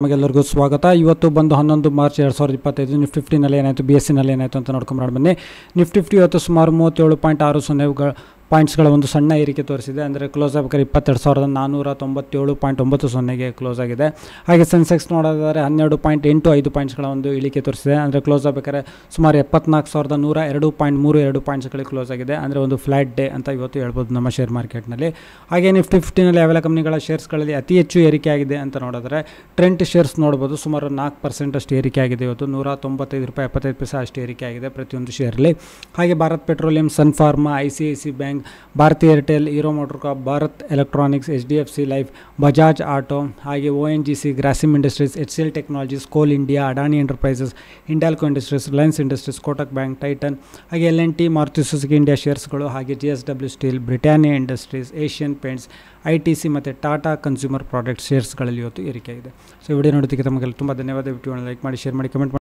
ನಮಗೆಲ್ಲರಿಗೂ ಸ್ವಾಗತ. ಇವತ್ತು ಬಂದು 11 ಮಾರ್ಚ್ 2025 ನಿಫ್ಟಿ 50ನಲ್ಲಿ ಏನಾಯಿತು, BSEನಲ್ಲಿ ಏನಾಯಿತು ಅಂತ ನೋಡ್ಕೊಂಡು ಬನ್ನಿ. ನಿಫ್ಟಿ 50 ಇವತ್ತು ಸುಮಾರು 37.60 ಪಾಯಿಂಟ್ಸ್ಗಳ ಒಂದು ಸಣ್ಣ ಏರಿಕೆ ತೋರಿಸಿದೆ. ಅಂದರೆ ಕ್ಲೋಸ್ ಆಗಬೇಕಾದ್ರೆ 22,497.90ಗೆ ಕ್ಲೋಸ್ ಆಗಿದೆ. ಹಾಗೆ ಸೆನ್ಸೆಕ್ಸ್ ನೋಡೋದಾದರೆ 12.85 ಪಾಯಿಂಟ್ಸ್ಗಳ ಒಂದು ಇಳಿಕೆ ತೋರಿಸಿದೆ. ಅಂದರೆ ಕ್ಲೋಸ್ ಆಗಬೇಕಾದ್ರೆ ಸುಮಾರು 74,102.32 ಪಾಯಿಂಟ್ಸ್ಗಳಿಗೆ ಕ್ಲೋಸ್ ಆಗಿದೆ. ಅಂದರೆ ಒಂದು ಫ್ಲ್ಯಾಟ್ ಡೇ ಅಂತ ಇವತ್ತು ಹೇಳ್ಬೋದು ನಮ್ಮ ಶೇರ್ ಮಾರ್ಕೆಟ್ನಲ್ಲಿ. ಹಾಗೆ ನಿಫ್ಟಿ 50ನಲ್ಲಿ ಯಾವೆಲ್ಲ ಕಂಪ್ನಿಗಳ ಶೇರ್ಸ್ಗಳಲ್ಲಿ ಅತಿ ಹೆಚ್ಚು ಏರಿಕೆ ಆಗಿದೆ ಅಂತ ನೋಡಿದ್ರೆ ಟ್ರೆಂಟ್ ಶೇರ್ಸ್ ನೋಡ್ಬೋದು. ಸುಮಾರು 4% ಅಷ್ಟು ಏರಿಕೆ ಆಗಿದೆ. ಇವತ್ತು ₹195.75 ಅಷ್ಟು ಏರಿಕೆ ಆಗಿದೆ ಪ್ರತಿಯೊಂದು ಶೇರಲ್ಲಿ. ಹಾಗೆ Bharat Petroleum, Sun Pharma, ICICI Bank, Bharti Airtel, Hero Motor Corp, Bharat Electronics, HDFC Life, Bajaj Auto, ಹಾಗೆ ONGC, Grasim Industries, HCL Technologies, Coal India, Adani Enterprises, Hindalco Industries, Reliance Industries, Kotak Bank, Titan, ಹಾಗೆ L&T, ಮಾರುತಿ ಸುಜುಕಿ ಇಂಡಿಯಾ ಶೇರ್ಸ್ಗಳು, ಹಾಗೆ GSW Steel, Britannia Industries, Asian Paints, ITC ಮತ್ತು Tata consumer product ಶೇರ್ಸ್ಗಳಲ್ಲಿ ಇವತ್ತು ಏರಿಕೆ ಆಗಿದೆ. So video ನೋಡೋದಕ್ಕೆ ತಮಗೆಲ್ಲ ತುಂಬ ಧನ್ಯವಾದ. ವಿಡಿಯೋನ ಲೈಕ್ ಮಾಡಿ, ಶೇರ್ ಮಾಡಿ, ಕಮೆಂಟ್ ಮಾಡಿ.